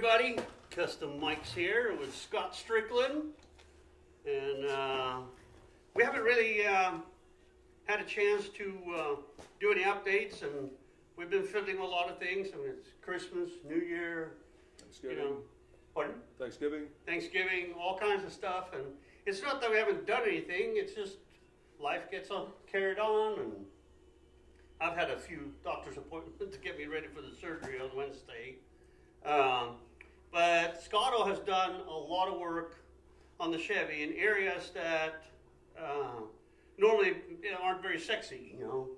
everybody, Customikes here with Scott Strickland, and we haven't really had a chance to do any updates, and we've been filming a lot of things. I mean, it's Christmas, New Year, Thanksgiving. you know, pardon? Thanksgiving, all kinds of stuff, and it's not that we haven't done anything, it's just life gets carried on, and I've had a few doctor's appointments to get me ready for the surgery on Wednesday. But Scotto has done a lot of work on the Chevy in areas that normally aren't very sexy, you know.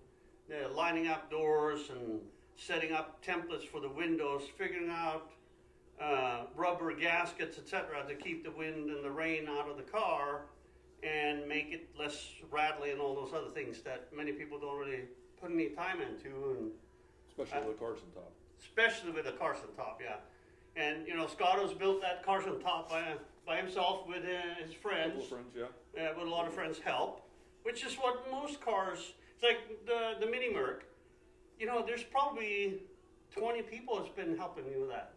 They're lining up doors and setting up templates for the windows, figuring out rubber gaskets, etc., to keep the wind and the rain out of the car and make it less rattly and all those other things that many people don't really put any time into. And especially with a Carson top. Especially with a Carson top, yeah. And you know, Scotto's built that Carson top by himself with his friends. Yeah. With a lot of friends' help, which is what most cars. It's like the MiniMerc. You know, there's probably 20 people that's been helping me with that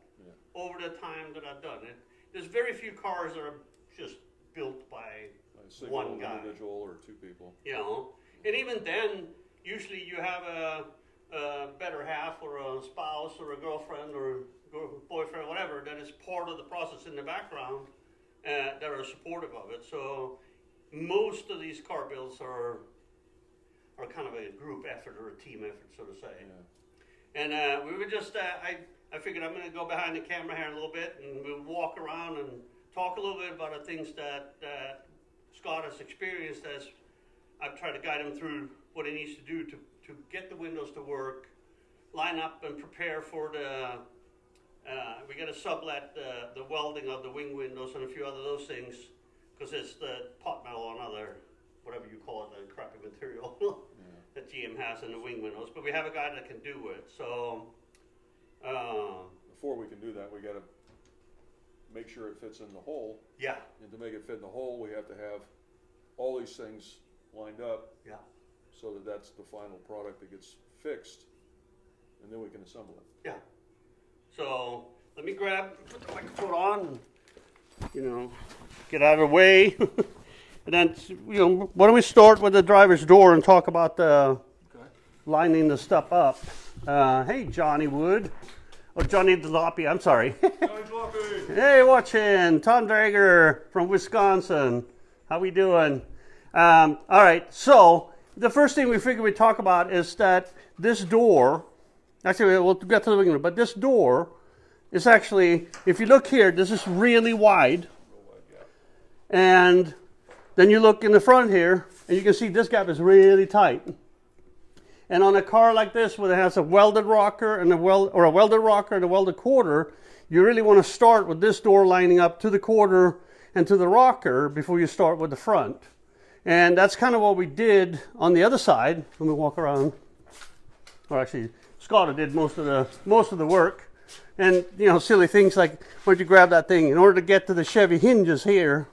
over the time that I've done it. There's very few cars that are just built by a single one guy, individual, or two people. You know, and even then, usually you have a better half or a spouse or a girlfriend or boyfriend or whatever that is part of the process in the background that are supportive of it. So most of these car builds are kind of a group effort or a team effort, so to say. Yeah. And we were just, I figured I'm going to go behind the camera here a little bit, and we'll walk around and talk a little bit about the things that Scott has experienced as I've tried to guide him through what he needs to do to get the windows to work, line up and prepare for the, we got to sublet the welding of the wing windows and a few other those things, because it's the pot metal and other, whatever you call it, the crappy material that GM has in the wing windows. But we have a guy that can do it. So before we can do that, we got to make sure it fits in the hole. Yeah. And to make it fit in the hole, we have to have all these things lined up. Yeah. So that's the final product that gets fixed, and then we can assemble it. Yeah. So let me put the microphone on, and, you know, get out of the way. And then, you know, why don't we start with the driver's door and talk about lining the stuff up. Hey, Johnny Wood. Oh, Johnny Delapi, I'm sorry. Johnny Delapi. Hey, watching. Tom Drager from Wisconsin. How we doing? All right, so the first thing we figured we'd talk about is that this door, actually we'll get to the wing, but this door is actually, if you look here, this is really wide. And then you look in the front here, and you can see this gap is really tight. And on a car like this, where it has a welded rocker and a welded rocker and a welded quarter, you really want to start with this door lining up to the quarter and to the rocker before you start with the front. And that's kind of what we did on the other side. Let me walk around. Or actually, Scotto did most of the work. And you know, silly things like, where'd you grab that thing? In order to get to the Chevy hinges here,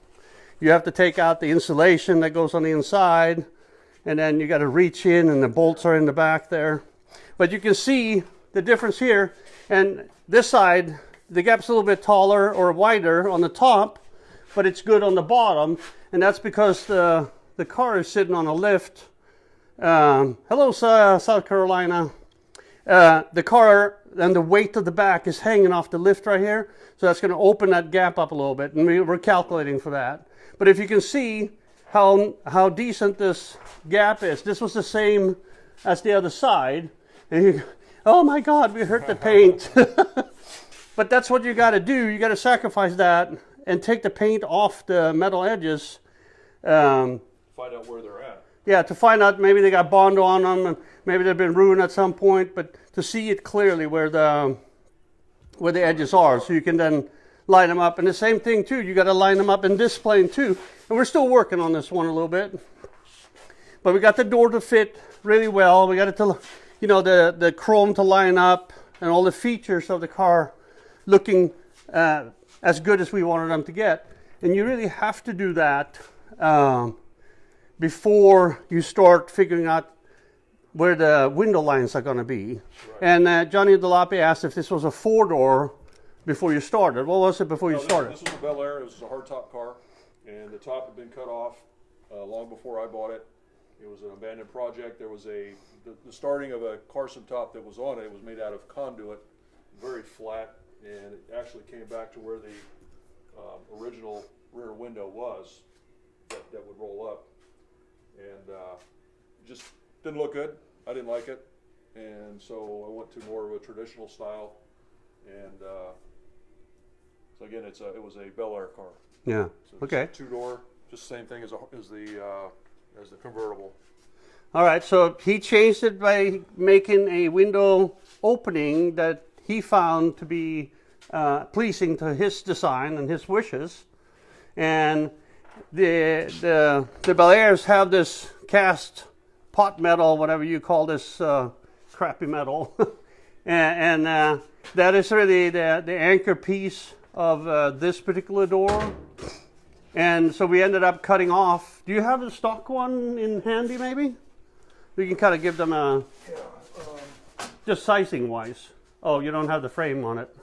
you have to take out the insulation that goes on the inside, and then you got to reach in, and the bolts are in the back there. But you can see the difference here. And this side, the gap's a little bit taller or wider on the top, but it's good on the bottom, and that's because the car is sitting on a lift. Hello, South Carolina. The car and the weight of the back is hanging off the lift right here, so that's going to open that gap up a little bit, and we're calculating for that. But if you can see how decent this gap is, this was the same as the other side, and you, oh my God, we hurt the paint. But that's what you got to do. You got to sacrifice that and take the paint off the metal edges. Find out where they're at. Yeah, to find out maybe they got Bondo on them, and maybe they've been ruined at some point, but to see it clearly where the edges are, so you can then line them up. And the same thing too, you got to line them up in this plane too. And we're still working on this one a little bit, but we got the door to fit really well. We got it to, you know, the chrome to line up, and all the features of the car looking as good as we wanted them to get. And you really have to do that before you start figuring out where the window lines are going to be. Right. And Johnny Delapi asked if this was a 4-door before you started. What was it before you started? This was a Bel Air. It was a hardtop car, and the top had been cut off long before I bought it. It was an abandoned project. There was the starting of a Carson top that was on it. It was made out of conduit, very flat, and it actually came back to where the original rear window was that would roll up, and it just didn't look good. I didn't like it, and so I went to more of a traditional style, and so again, it was a Bel Air car. Yeah. So Okay. Two-door, just the same thing as the convertible. All right. So he changed it by making a window opening that he found to be pleasing to his design and his wishes, and the Bel Airs have this cast pot metal, whatever you call this crappy metal, and that is really the anchor piece of this particular door. And so we ended up cutting off. Do you have the stock one in handy, maybe? We can kind of give them a just sizing wise. Oh, you don't have the frame on it.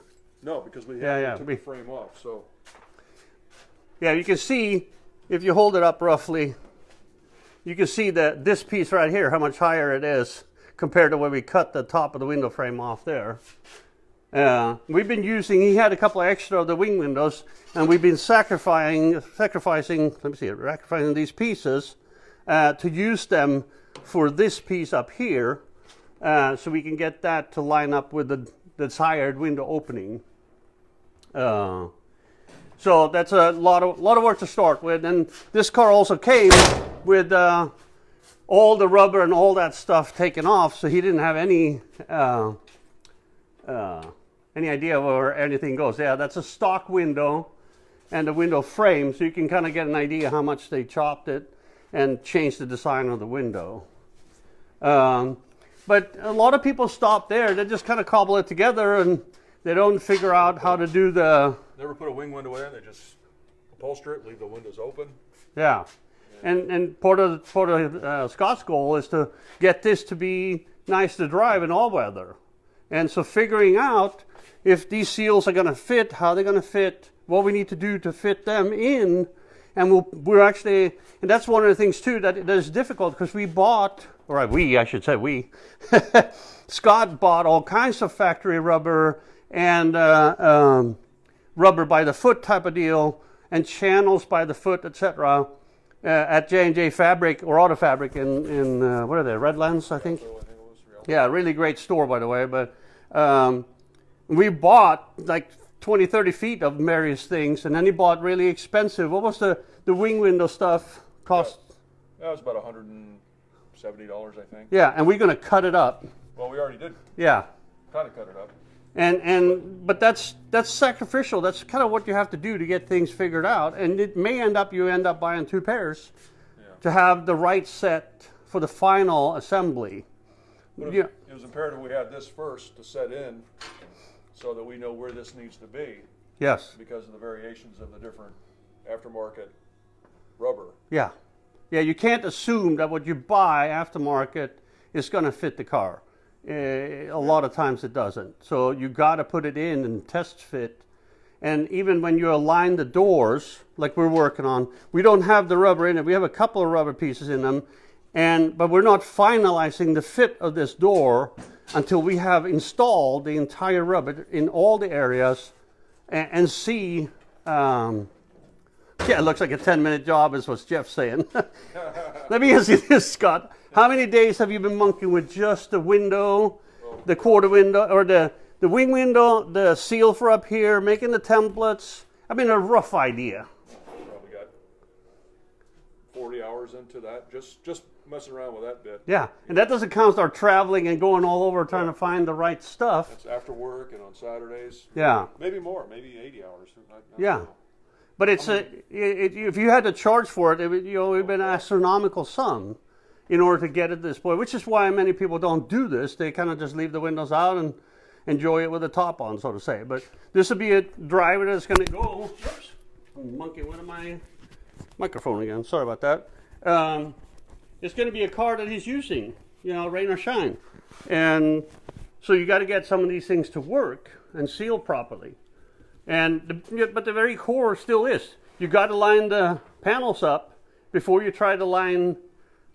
No, because we took the frame off. So yeah, you can see if you hold it up roughly, you can see that this piece right here, how much higher it is compared to where we cut the top of the window frame off there. We've been using, he had a couple of extra of the wing windows, and we've been sacrificing these pieces to use them for this piece up here, so we can get that to line up with the desired window opening. So that's a lot of work to start with, and this car also came with all the rubber and all that stuff taken off, so he didn't have any idea where anything goes. Yeah, that's a stock window and a window frame, so you can kind of get an idea how much they chopped it and changed the design of the window. But a lot of people stop there. They just kind of cobble it together, and they don't figure out how to do the... Never put a wing window in. They just upholster it, leave the windows open. Yeah. And part of Scott's goal is to get this to be nice to drive in all weather. And so figuring out if these seals are going to fit, how they're going to fit, what we need to do to fit them in. And we're actually, and that's one of the things too that is difficult, because we, Scott bought all kinds of factory rubber and rubber by the foot type of deal, and channels by the foot, etc. At J&J Fabric or Auto Fabric in what are they, Redlands, I think? Yeah, really great store, by the way. But we bought like 20, 30 feet of various things, and then he bought really expensive. What was the wing window stuff cost? That was about $170, I think. Yeah, and we're going to cut it up. Well, we already did. Yeah. Kind of cut it up. But that's sacrificial. That's kind of what you have to do to get things figured out. And it may end up buying two pairs to have the right set for the final assembly. But it was imperative we had this first to set in, so that we know where this needs to be. Yes. Because of the variations of the different aftermarket rubber. Yeah. Yeah, you can't assume that what you buy aftermarket is going to fit the car. A lot of times it doesn't. So you got to put it in and test fit. And even when you align the doors, like we're working on, we don't have the rubber in it. We have a couple of rubber pieces in them, but we're not finalizing the fit of this door until we have installed the entire rubber in all the areas and see. Yeah, it looks like a 10-minute job is what Jeff's saying. Let me ask you this, Scott. How many days have you been monkeying with just the window, the quarter window, or the wing window, the seal for up here, making the templates? I mean, a rough idea. Probably got 40 hours into that, just messing around with that bit. Yeah, and that doesn't count our traveling and going all over trying to find the right stuff. That's after work and on Saturdays. Yeah. Maybe more, maybe 80 hours. Yeah. But if you had to charge for it, it would have been an astronomical sum in order to get it this point, which is why many people don't do this. They kind of just leave the windows out and enjoy it with the top on, so to say. But this would be a driver that's going to go. Oops, I'm monkeying with my microphone again. Sorry about that. It's going to be a car that he's using, rain or shine. And so you got to get some of these things to work and seal properly. But the very core still is. You got to line the panels up before you try to line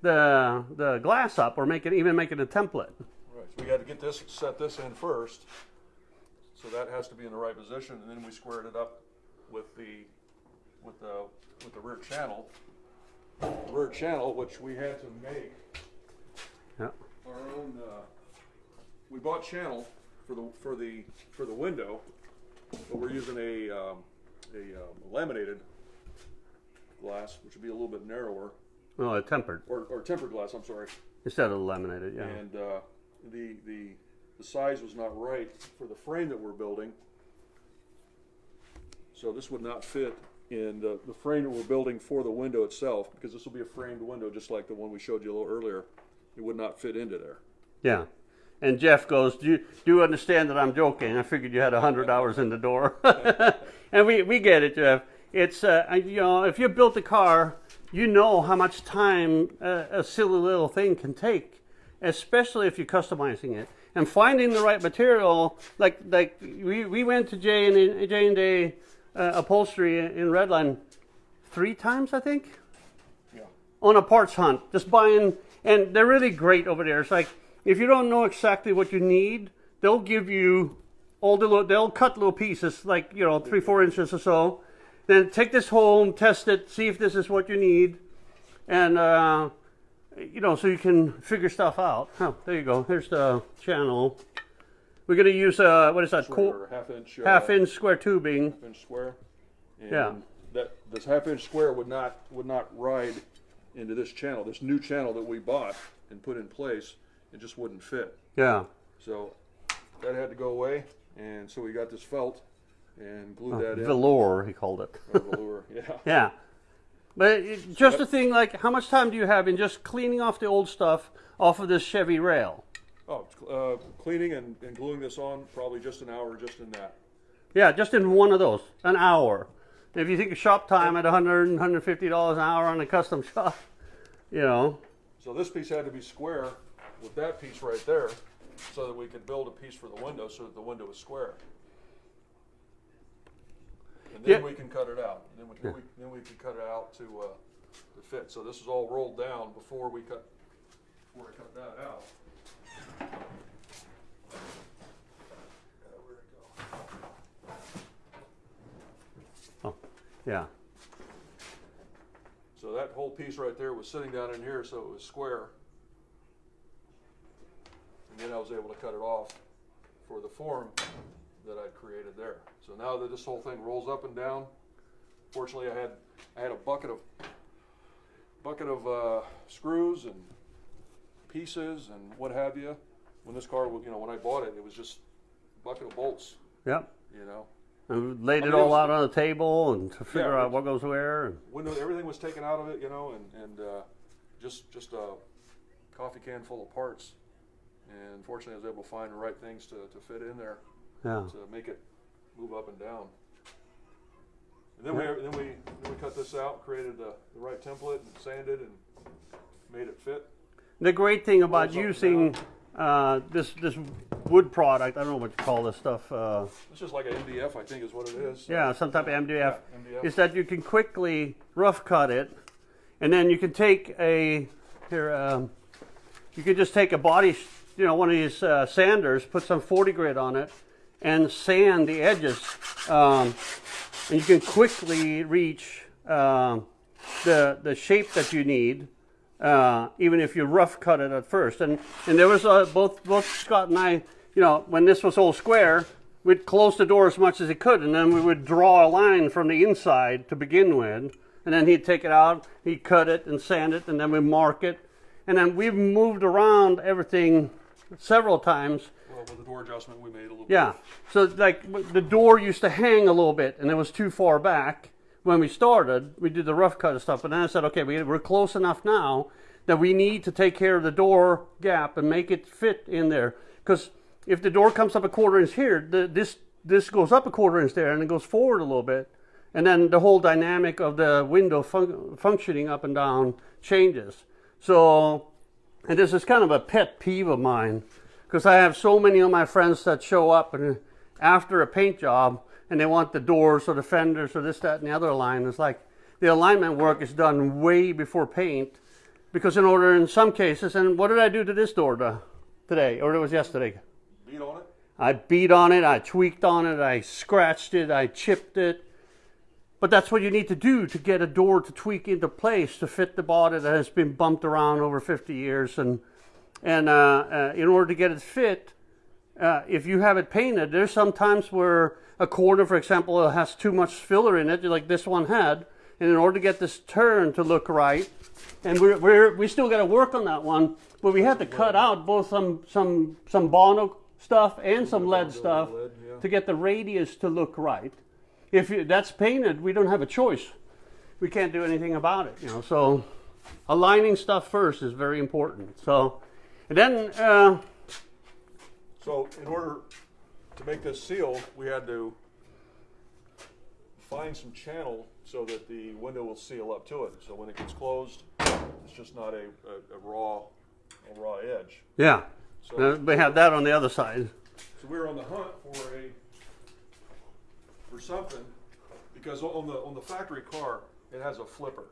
the glass up or even make it a template. Right. So we got to set this in first. So that has to be in the right position, and then we squared it up with the rear channel. The rear channel, which we had to make our own. We bought channel for the window, but we're using a laminated glass, which would be a little bit narrower. Oh, a tempered. Or tempered glass. I'm sorry. Instead of laminated, yeah. And the size was not right for the frame that we're building, so this would not fit in the frame that we're building for the window itself, because this will be a framed window just like the one we showed you a little earlier. It would not fit into there. Yeah. And Jeff goes, do you understand that I'm joking? I figured you had 100 hours in the door. And we get it, Jeff. It's, if you built a car, you know how much time a silly little thing can take, especially if you're customizing it. And finding the right material, like we went to J&J Upholstery in Redline 3 times, I think, on a parts hunt, just buying, and they're really great over there. It's like, if you don't know exactly what you need, they'll give you they'll cut little pieces, like, 3-4 inches or so. Then take this home, test it, see if this is what you need, and so you can figure stuff out. Oh, there you go. Here's the channel. We're going to use what is that? Half-inch square tubing. Half-inch square. And this half-inch square would not ride into this channel. This new channel that we bought and put in place, it just wouldn't fit. Yeah. So that had to go away, and so we got this felt and glued that in. Velour, he called it. Velour, yeah. Yeah. But just a thing, like, how much time do you have in just cleaning off the old stuff off of this Chevy rail? Oh, cleaning and gluing this on, probably just an hour just in that. Yeah, just in one of those, an hour. If you think of shop time at $100, $150 an hour on a custom shop, So this piece had to be square with that piece right there, so that we could build a piece for the window so that the window is square. And then we can cut it out. Then we can cut it out to fit. So this is all rolled down before I cut that out. Where'd it go? Oh, yeah. So that whole piece right there was sitting down in here, so it was square. And then I was able to cut it off for the form that I created there. So now that this whole thing rolls up and down, fortunately I had a bucket of screws and pieces and what have you. When this car, when I bought it, it was just a bucket of bolts. Yep. And laid it all out on the table and to figure out what goes where. Window, everything was taken out of it, and just a coffee can full of parts. And fortunately, I was able to find the right things to fit in there to make it move up and down. And then we cut this out, created the right template, and sanded and made it fit. The great thing about using this wood product, I don't know what you call this stuff. It's just like an MDF, I think is what it is. Yeah, some type of MDF. Yeah, MDF. Is that you can quickly rough cut it, and then you can take you can just take a body, one of these sanders, put some 40 grit on it, and sand the edges, and you can quickly reach the shape that you need. Even if you rough cut it at first, and there was both Scott and I, when this was all square, we'd close the door as much as he could, and then we would draw a line from the inside to begin with, and then he'd take it out, he'd cut it and sand it, and then we mark it, and then we've moved around everything several times. Well, with the door adjustment, we made a little bit. Yeah, so like the door used to hang a little bit, and it was too far back. When we started, we did the rough cut and stuff, but then I said, okay, we're close enough now that we need to take care of the door gap and make it fit in there. Because if the door comes up a quarter inch here, this goes up a quarter inch there, and it goes forward a little bit, and then the whole dynamic of the window functioning up and down changes. So, and this is kind of a pet peeve of mine, because I have so many of my friends that show up and after a paint job, and they want the doors or the fenders or this, that, and the other aligned. It's like the alignment work is done way before paint, because in order, in some cases, and what did I do to this door today, or it was yesterday? Beat on it? I beat on it, I tweaked on it, I scratched it, I chipped it. But that's what you need to do to get a door to tweak into place to fit the body that has been bumped around over 50 years. And in order to get it fit, if you have it painted, there's some times where a corner, for example, has too much filler in it, like this one had. And in order to get this turn to look right, and we still got to work on that one, but we had to cut out both some Bono stuff and some lead stuff to get the radius to look right. If that's painted, we don't have a choice. We can't do anything about it, you know. So aligning stuff first is very important. So, and then so in order to make this seal, we had to find some channel so that the window will seal up to it. So when it gets closed, it's just not a raw edge. Yeah. So we have that on the other side. So we were on the hunt for something, because on the factory car it has a flipper.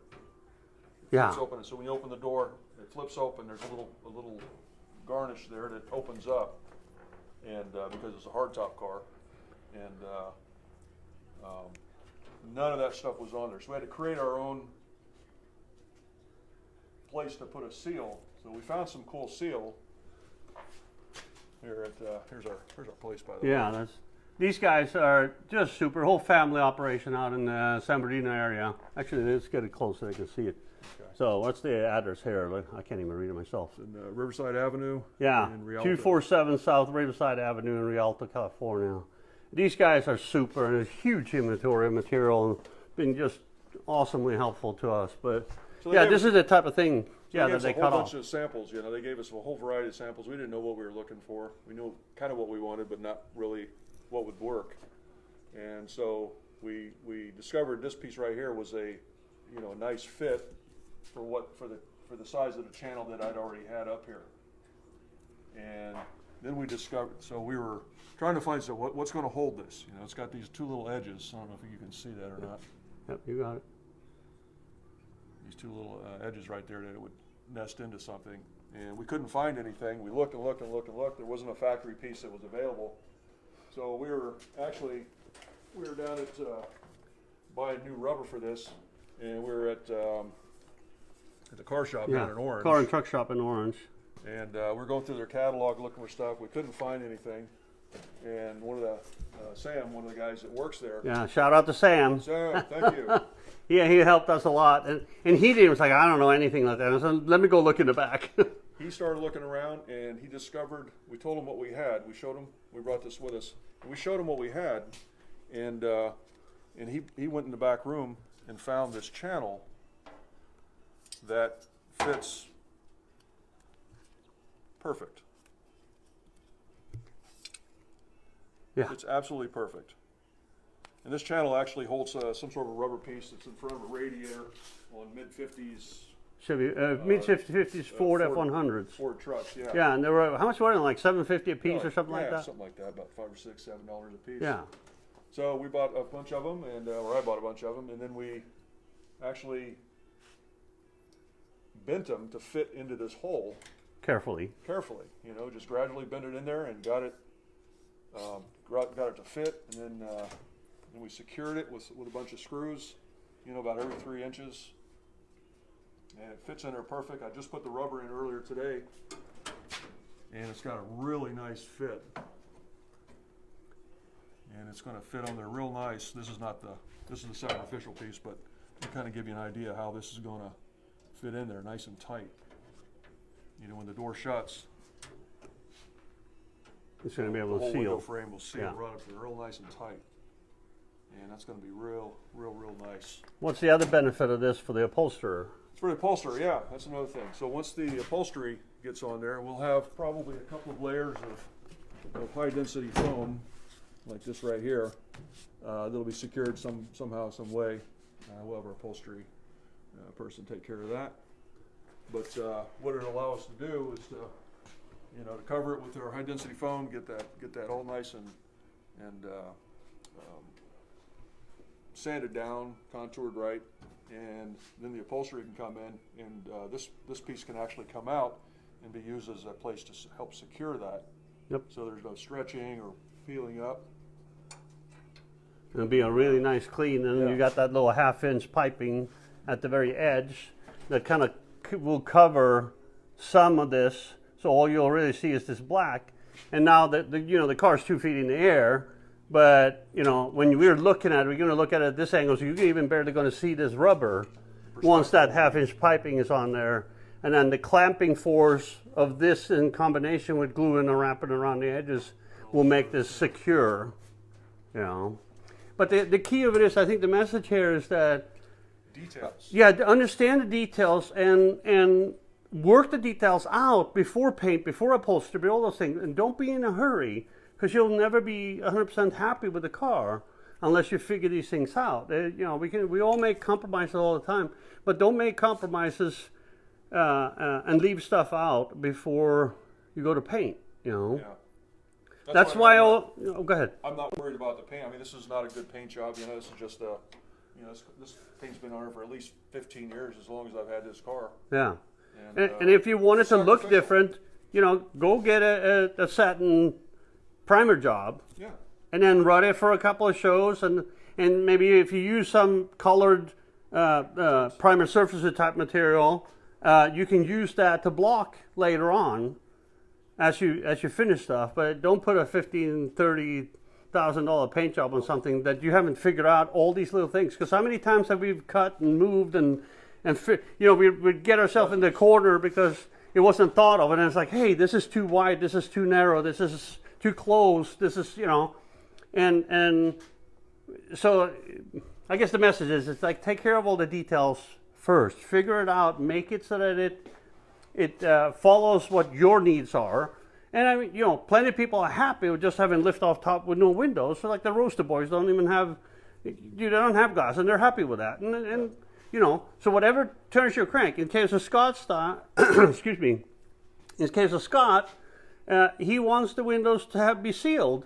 Yeah. It's open, so when you open the door, it flips open. There's a little garnish there that opens up, and because it's a hardtop car, and none of that stuff was on there. So we had to create our own place to put a seal. So we found some cool seal here at here's our place, by the way. Yeah, these guys are just super. Whole family operation out in the San Bernardino area. Actually, let's get it close so they can see it. Okay. So what's the address here? I can't even read it myself. In Riverside Avenue. Yeah, in Rialto. 247 South Riverside Avenue in Rialto, California. These guys are super, and a huge inventory of material, and been just awesomely helpful to us. But so yeah, this is the type of thing. So that they cut off. a whole bunch of samples. You know, they gave us a whole variety of samples. We didn't know what we were looking for. We knew kind of what we wanted, but not really what would work. And so we discovered this piece right here was a nice fit for the size of the channel that I'd already had up here. And then we discovered, so we were trying to find what's going to hold this. You know, it's got these two little edges. I don't know if you can see that or not. Yep, you got it. These two little edges right there that it would nest into something, and we couldn't find anything. We looked and looked and looked and looked. There wasn't a factory piece that was available. So we were down at buying new rubber for this, and we were at the car shop down in Orange. Car and truck shop in Orange. And we're going through their catalog looking for stuff. We couldn't find anything, and one of the guys that works there. Yeah, shout out to Sam. Sam, thank you. Yeah, he helped us a lot, and he was like, I don't know anything like that. I said, let me go look in the back. He started looking around, and he discovered. We told him what we had. We showed him. We brought this with us. And we showed him what we had, and he went in the back room and found this channel that fits perfect. Yeah, it's absolutely perfect. And this channel actually holds some sort of a rubber piece that's in front of a radiator on mid-50s. Chevy, mid-50s Ford F-100s. Ford trucks, yeah. Yeah, and they were, how much were they, like $7.50 a piece or something like that? Yeah, something like that, about $5 or $6, $7 a piece. Yeah. So we bought a bunch of them, or I bought a bunch of them, and then we actually bent them to fit into this hole. Carefully, just gradually bent it in there and got it to fit, and then we secured it with a bunch of screws, about every 3 inches, and it fits in there perfect. I just put the rubber in earlier today, and it's got a really nice fit, and it's going to fit on there real nice. This is the sacrificial piece, but to kind of give you an idea how this is going to fit in there nice and tight. When the door shuts, it's going to be able to seal. The whole window frame will seal Yeah. right up there, real nice and tight. And that's going to be real nice. What's the other benefit of this for the upholsterer? For the upholsterer, yeah, that's another thing. So once the upholstery gets on there, we'll have probably a couple of layers of high density foam, like this right here, that'll be secured somehow, some way. We'll have our upholstery person take care of that. But what it'll allow us to do is to cover it with our high density foam, get that all nice and sanded down, contoured right, and then the upholstery can come in, and this piece can actually come out and be used as a place to help secure that. Yep. So there's no stretching or peeling up. It'll be a really nice clean, and you got that little 1/2-inch piping at the very edge that kind of will cover some of this, so all you'll really see is this black. And now that the car's 2 feet in the air, but when we're looking at it, we're going to look at it at this angle, so you're even barely going to see this rubber once that 1/2-inch piping is on there. And then the clamping force of this in combination with gluing and wrapping around the edges will make this secure. But the key of it is, I think the message here is that details. Yeah, to understand the details and work the details out before paint, before upholstery, all those things. And don't be in a hurry, because you'll never be 100% happy with the car unless you figure these things out. We all make compromises all the time, but don't make compromises and leave stuff out before you go to paint. Yeah. That's why go ahead. I'm not worried about the paint. I mean, this is not a good paint job. This is just this paint's been on it for at least 15 years, as long as I've had this car. Yeah. And if you want it to look different, go get a satin primer job. Yeah. And then run it for a couple of shows, and maybe if you use some colored primer surfacer type material, you can use that to block later on as you finish stuff. But don't put a $15,000-$30,000 paint job on something that you haven't figured out all these little things. Because how many times have we cut and moved and we'd get ourselves in the corner because it wasn't thought of, and it's like, hey, this is too wide, this is too narrow, this is too close, this is and so I guess the message is, it's like, take care of all the details first, figure it out, make it so that it follows what your needs are. And I mean, plenty of people are happy with just having lift off top with no windows. So like the Roaster Boys don't even have, they don't have glass, and they're happy with that. And so whatever turns your crank. In case of Scott's excuse me, in case of Scott, he wants the windows to be sealed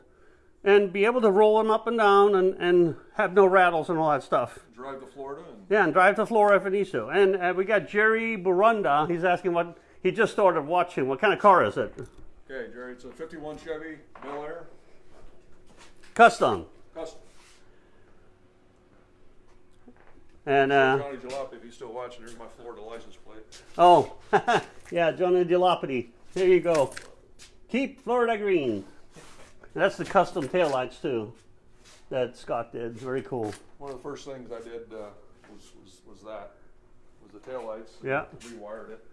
and be able to roll them up and down and have no rattles and all that stuff. Drive to Florida. And drive to Florida if it needs to. And we got Jerry Burunda. He's asking what he just started watching. What kind of car is it? Okay, Jerry, it's a 51 Chevy Bel Air. Custom. And Johnny Jalopy, if he's still watching, there's my Florida license plate. Oh, yeah, Johnny Jalopy. Here you go. Keep Florida green. And that's the custom taillights too that Scott did. Very cool. One of the first things I did was the taillights. Yeah. Rewired it.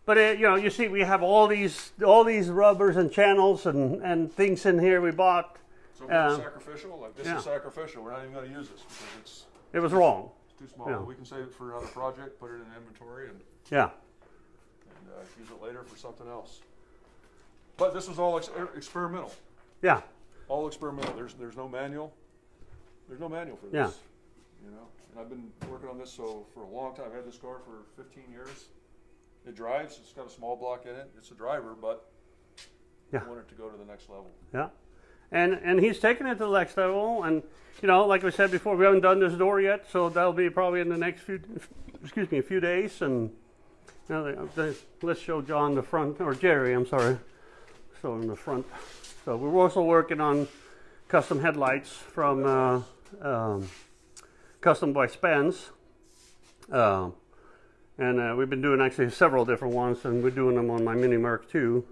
But you see, we have all these rubbers and channels and things in here we bought. So it's sacrificial. Like this is sacrificial. We're not even going to use this because it was wrong. It's too small. Yeah. We can save it for another project, put it in inventory, and use it later for something else. But this was all experimental. Yeah. All experimental. There's no manual. There's no manual for this. Yeah. And I've been working on this for a long time. I've had this car for 15 years. It drives. It's got a small block in it. It's a driver, but I want it to go to the next level. Yeah. And he's taking it to the next level. And like we said before, we haven't done this door yet, so that'll be probably in the next few days. And let's show John the front, or Jerry, I'm sorry. Show him the front. So we're also working on custom headlights from Custom by Spence. And we've been doing actually several different ones, and we're doing them on my MiniMerc too.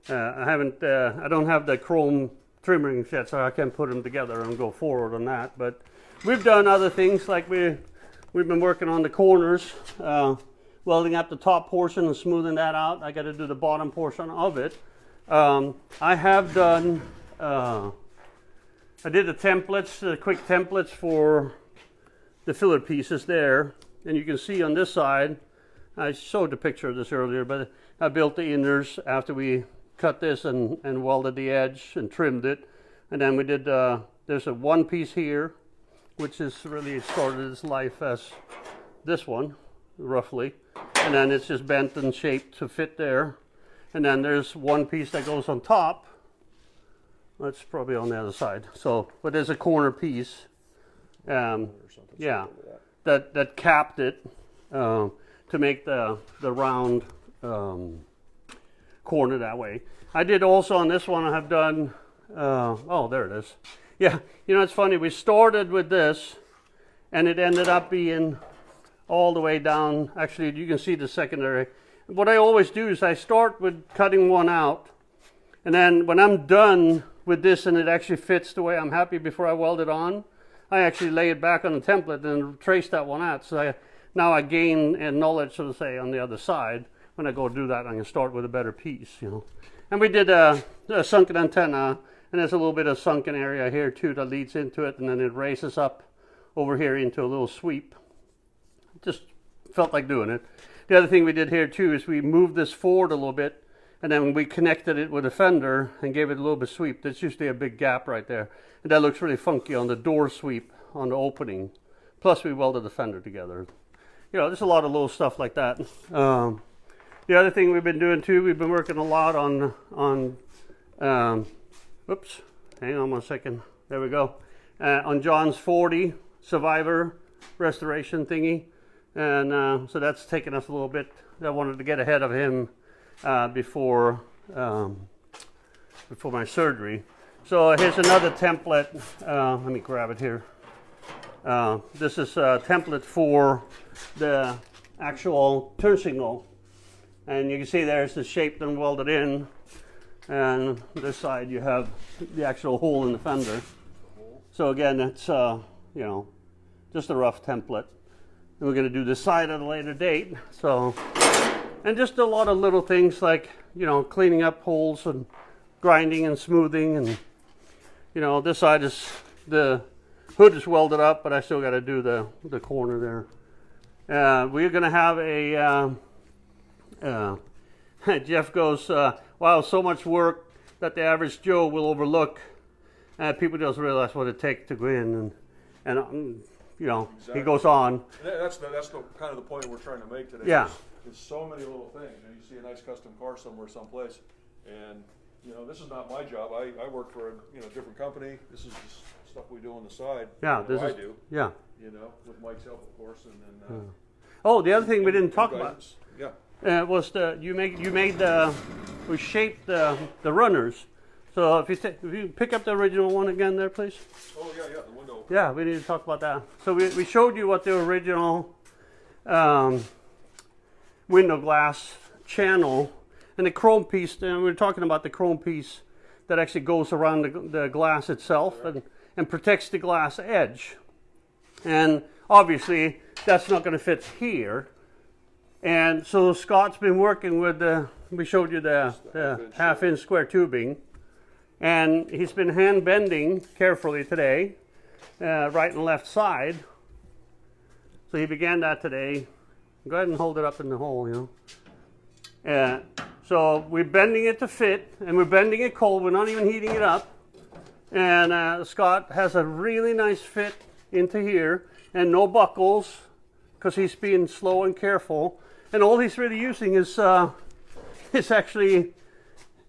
I don't have the chrome trim rings yet, so I can't put them together and go forward on that. But we've done other things, like we've been working on the corners, welding up the top portion and smoothing that out. I got to do the bottom portion of it. I have done, I did the templates, the quick templates for the filler pieces there. And you can see on this side, I showed the picture of this earlier, but I built the inners after we cut this and welded the edge and trimmed it. And then we did, there's a one piece here, which is really started its life as this one, roughly. And then it's just bent and shaped to fit there. And then there's one piece that goes on top. That's probably on the other side. So, but there's a corner piece or something. Yeah, Something like that. that capped it to make the round corner that way. I did also on this one. I have done. Oh, there it is. Yeah, you know, it's funny. We started with this, and it ended up being all the way down. Actually, you can see the secondary. What I always do is I start with cutting one out, and then when I'm done with this and it actually fits the way I'm happy before I weld it on, I actually lay it back on the template and trace that one out. So now I gain knowledge, so to say, on the other side. When I go do that, I can start with a better piece, you know. And we did a sunken antenna, and there's a little bit of sunken area here too that leads into it, and then it raises up over here into a little sweep. Just felt like doing it. The other thing we did here too is we moved this forward a little bit, and then we connected it with a fender and gave it a little bit of sweep. There's usually a big gap right there, and that looks really funky on the door sweep on the opening. Plus we welded the fender together. You know, there's a lot of little stuff like that. The other thing we've been doing too, we've been working a lot on whoops, hang on 1 second. There we go. On John's 40 Survivor restoration thingy. And so that's taken us a little bit. I wanted to get ahead of him before my surgery. So here's another template. Let me grab it here. This is a template for the actual turn signal. And you can see there's the shape then welded in. And this side you have the actual hole in the fender. So again, it's you know, just a rough template. And we're going to do this side at a later date. So, and just a lot of little things like, you know, cleaning up holes and grinding and smoothing. And, you know, this side is, the hood is welded up, but I still got to do the corner there. We're going to have a, Jeff goes, wow, so much work that the average Joe will overlook. People just realize what it takes to go in and you know, exactly. He goes on. That's the kind of the point we're trying to make today. Yeah. There's so many little things. And you see a nice custom car somewhere, someplace, and you know, this is not my job. I work for a different company. This is just stuff we do on the side. Yeah, this is I do. Yeah. You know, with Mike's help, of course, and then. Oh, the other thing we didn't talk about. Yeah. Was we shaped the runners. So if you pick up the original one again there, please. Oh yeah, the window. Yeah, we need to talk about that. So we showed you what the original window glass channel and the chrome piece. And we were talking about the chrome piece that actually goes around the glass itself and protects the glass edge. And obviously that's not going to fit here. And so Scott's been working with we showed you the half-inch square tubing. And he's been hand bending carefully today, right and left side. So he began that today. Go ahead and hold it up in the hole, you know. So we're bending it to fit, and we're bending it cold. We're not even heating it up. And Scott has a really nice fit into here, and no buckles, because he's being slow and careful. And all he's really using is actually.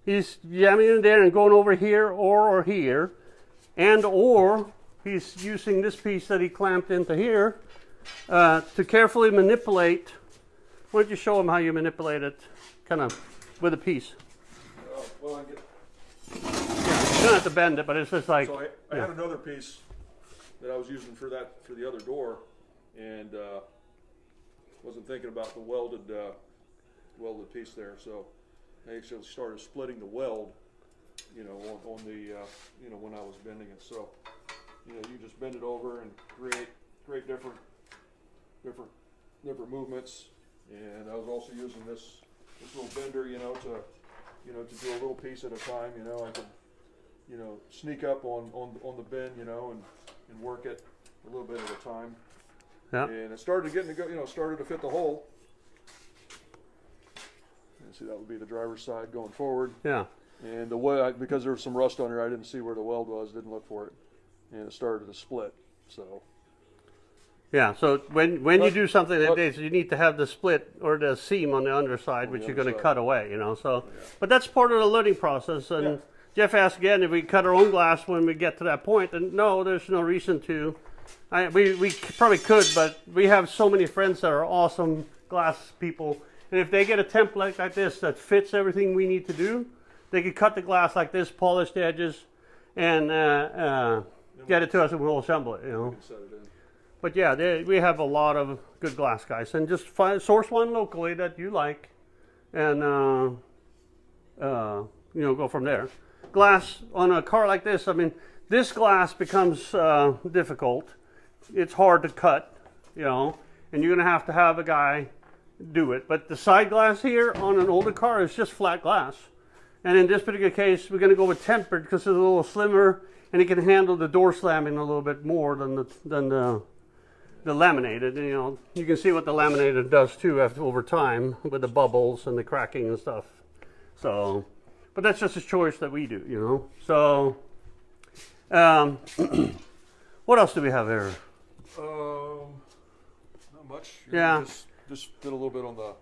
He's jamming in there and going over here or here, or he's using this piece that he clamped into here to carefully manipulate. Why don't you show him how you manipulate it, kind of with a piece? Well, I you don't have to bend it, but it's just like. So I had another piece that I was using for the other door, and wasn't thinking about the welded piece there, so. I actually started splitting the weld, you know, on the, when I was bending it. So, you know, you just bend it over and create different movements. And I was also using this little bender, to do a little piece at a time. You know, I could, sneak up on the bend, and work it a little bit at a time. Yeah. And it started to started to fit the hole. See, that would be the driver's side going forward. Yeah. And the way, because there was some rust on here, I didn't see where the weld was, didn't look for it, and it started to split. So. Yeah. So when you do something like this, you need to have the split or the seam on the underside, which you're going to cut away. So, yeah. But that's part of the learning process. And Jeff asked again if we cut our own glass when we get to that point, and no, there's no reason to. We probably could, but we have so many friends that are awesome glass people. And if they get a template like this that fits everything we need to do, they could cut the glass like this, polish the edges, and get it to us and we'll assemble it, you know. Set it in. But yeah, we have a lot of good glass guys. And just source one locally that you like and, you know, go from there. Glass on a car like this, I mean, this glass becomes difficult. It's hard to cut, you know, and you're going to have a guy do it. But the side glass here on an older car is just flat glass. And in this particular case, we're going to go with tempered because it's a little slimmer and it can handle the door slamming a little bit more than the laminated. You know, you can see what the laminated does too over time with the bubbles and the cracking and stuff. So, but that's just a choice that we do, you know. So, what else do we have here? Not much. Yeah. Just did a little bit on the.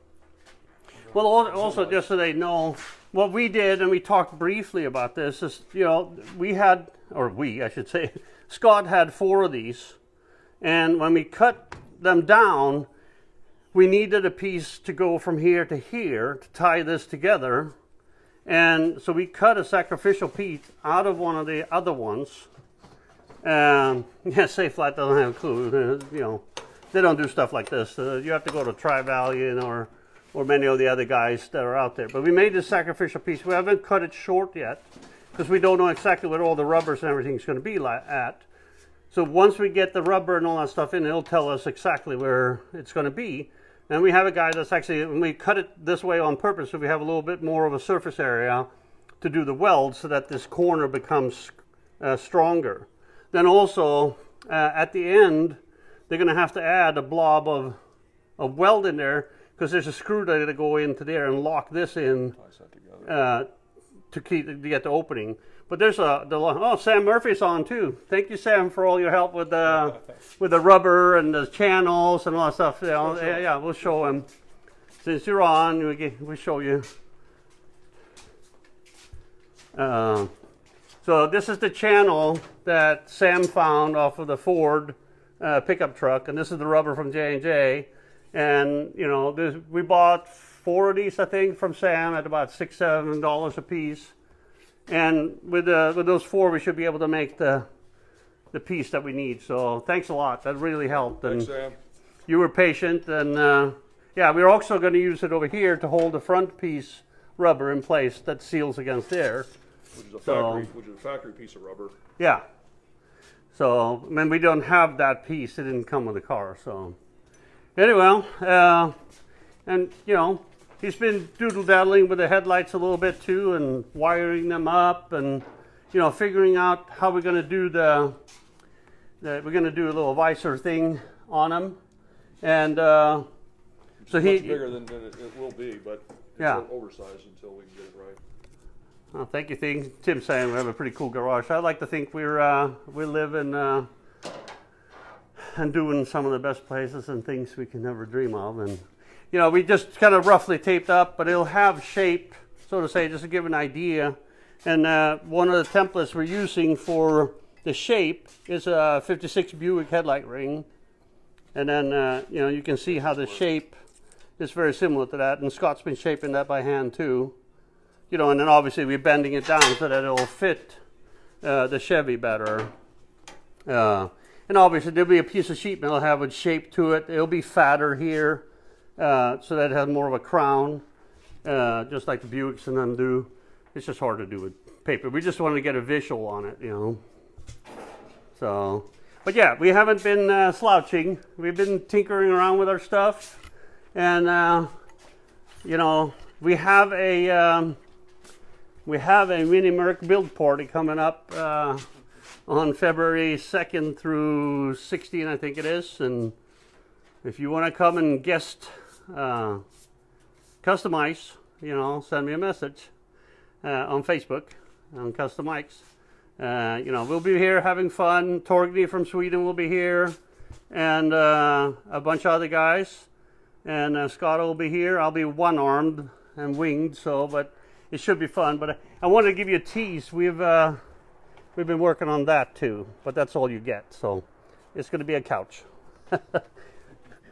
Well, also just so they know, what we did, and we talked briefly about this, is, you know, I should say, Scott had 4 of these, and when we cut them down, we needed a piece to go from here to here to tie this together, and so we cut a sacrificial piece out of one of the other ones. Yeah, Safe Flat doesn't have a clue, you know, they don't do stuff like this. You have to go to Tri-Valiant or many of the other guys that are out there. But we made this sacrificial piece. We haven't cut it short yet because we don't know exactly what all the rubbers and everything is going to be at. So once we get the rubber and all that stuff in, it'll tell us exactly where it's going to be. And we have a guy that's actually, when we cut it this way on purpose, so we have a little bit more of a surface area to do the weld so that this corner becomes stronger. Then also, at the end, they're going to have to add a blob of weld in there because there's a screw that's going to go into there and lock this in to get the opening. But there's Sam Murphy's on too. Thank you, Sam, for all your help with the rubber and the channels and all that stuff. You know, yeah, we'll show him. Since you're on, we'll show you. So this is the channel that Sam found off of the Ford pickup truck, and this is the rubber from J&J. And you know, we bought 4 of these, I think, from Sam at about $6-7 a piece. And with those 4, we should be able to make the piece that we need. So thanks a lot. That really helped. And thanks, Sam. You were patient. And yeah, we're also going to use it over here to hold the front piece rubber in place that seals against air. Which is a factory piece of rubber. Yeah. So, I mean, we don't have that piece. It didn't come with the car. So, anyway, and you know, he's been doodle-daddling with the headlights a little bit too, and wiring them up, and you know, figuring out how we're going to do we're going to do a little visor thing on them, and so much bigger than it will be, but it's oversized until we can get it right. Oh, thank you, Tim saying we have a pretty cool garage. I like to think we live in and doing some of the best places and things we can never dream of, and you know, we just kind of roughly taped up, but it'll have shape, so to say, just to give an idea. And one of the templates we're using for the shape is a 56 Buick headlight ring, and then you know, you can see how the shape is very similar to that. And Scott's been shaping that by hand too. You know, and then obviously we're bending it down so that it'll fit the Chevy better. And obviously there'll be a piece of sheet metal have a shape to it. It'll be fatter here, so that it has more of a crown, just like the Buicks and them do. It's just hard to do with paper. We just wanted to get a visual on it, you know. So, but yeah, we haven't been slouching. We've been tinkering around with our stuff, and you know, we have a MiniMerc build party coming up on February 2nd through 16th, I think it is. And if you want to come and guest Customikes, you know, send me a message on Facebook on Customikes. You know, we'll be here having fun. Torgny from Sweden will be here, and a bunch of other guys. And Scotto will be here. I'll be one-armed and winged, but it should be fun. But I wanted to give you a tease. We've been working on that too, but that's all you get. So it's going to be a couch.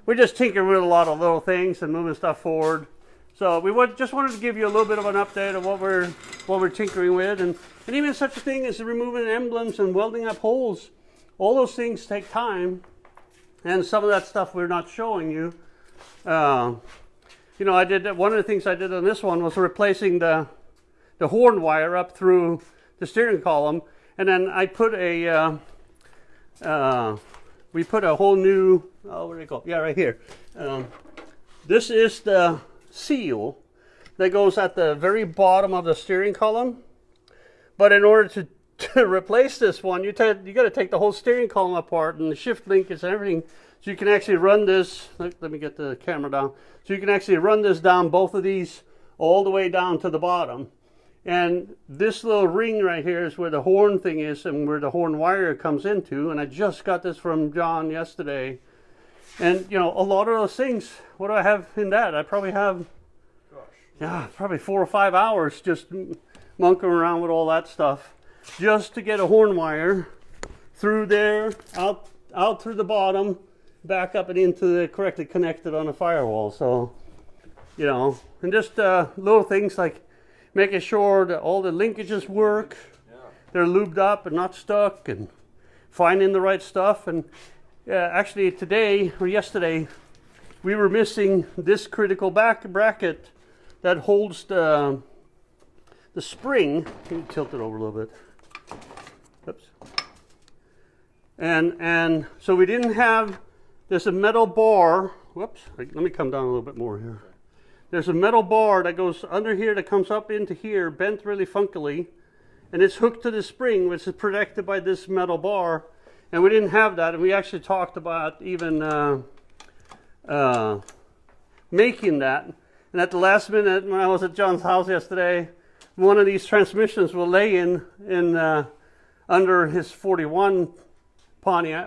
We're just tinkering with a lot of little things and moving stuff forward. So we just wanted to give you a little bit of an update of what we're tinkering with, and even such a thing as removing emblems and welding up holes. All those things take time, and some of that stuff we're not showing you. You know, I did one of the things I did on this one was replacing the horn wire up through the steering column, and then I put we put a whole new, oh, where did it go? Yeah, right here. This is the seal that goes at the very bottom of the steering column. But in order to replace this one, you got to take the whole steering column apart and the shift linkage and everything. So you can actually run this, let me get the camera down. So you can actually run this down, both of these, all the way down to the bottom. And this little ring right here is where the horn thing is and where the horn wire comes into. And I just got this from John yesterday. And, you know, a lot of those things, what do I have in that? I probably have, probably 4 or 5 hours just monkeying around with all that stuff. Just to get a horn wire through there, out through the bottom, back up and into the correctly connected on the firewall. So, you know, and just little things like making sure that all the linkages work, they're lubed up and not stuck, and finding the right stuff. And actually today or yesterday, we were missing this critical back bracket that holds the spring. Can you tilt it over a little bit? Oops. And so we didn't have, there's a metal bar, whoops, let me come down a little bit more here. There's a metal bar that goes under here that comes up into here, bent really funkily, and it's hooked to the spring, which is protected by this metal bar. And we didn't have that, and we actually talked about even making that. And at the last minute, when I was at John's house yesterday, one of these transmissions will lay in under his 41 Pontiac,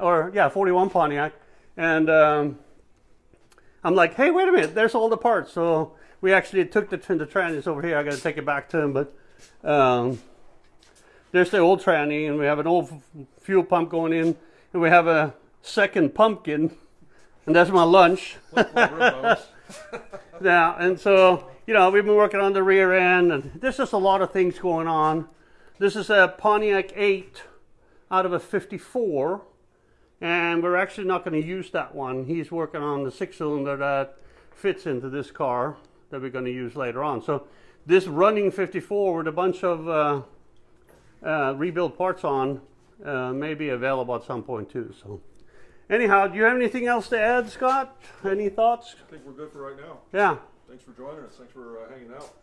41 Pontiac, and I'm like, hey, wait a minute, there's all the parts. So we actually took the trannies over here. I got to take it back to him, but there's the old tranny, and we have an old fuel pump going in, and we have a second pumpkin, and that's my lunch. Yeah, and so, you know, we've been working on the rear end, and there's just a lot of things going on. This is a Pontiac 8 out of a 54, and we're actually not going to use that one. He's working on the 6-cylinder that fits into this car that we're going to use later on. So this running 54 with a bunch of rebuild parts on may be available at some point too. So anyhow, do you have anything else to add, Scott? Any thoughts? I think we're good for right now. Yeah. Thanks for joining us. Thanks for hanging out.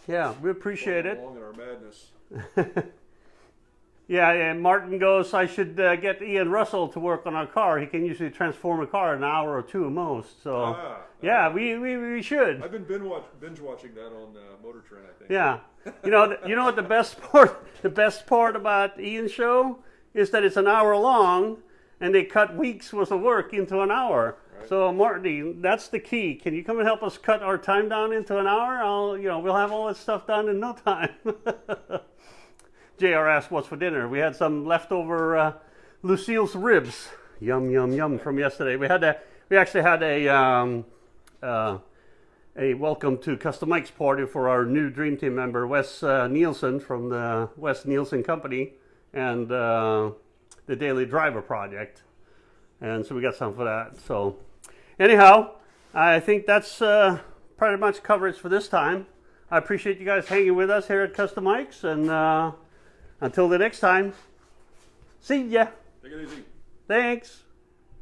Yeah, we appreciate it. Along in our madness. Yeah, and Martin goes, I should get Ian Russell to work on our car. He can usually transform a car in an hour or two at most. So, yeah, we should. I've been binge watching that on Motor Trend, I think. Yeah. You know what the best part about Ian's show is that it's an hour long, and they cut weeks worth of work into an hour. Right. So, Martin, that's the key. Can you come and help us cut our time down into an hour? We'll have all that stuff done in no time. JR asked what's for dinner. We had some leftover Lucille's ribs. Yum, yum, yum from yesterday. We actually had a welcome to Customikes party for our new Dream Team member, Wes Nielsen from the Wes Nielsen Company and the Daily Driver Project. And so we got some for that. So anyhow, I think that's pretty much coverage for this time. I appreciate you guys hanging with us here at Customikes, and until the next time, see ya. Take it easy. Thanks.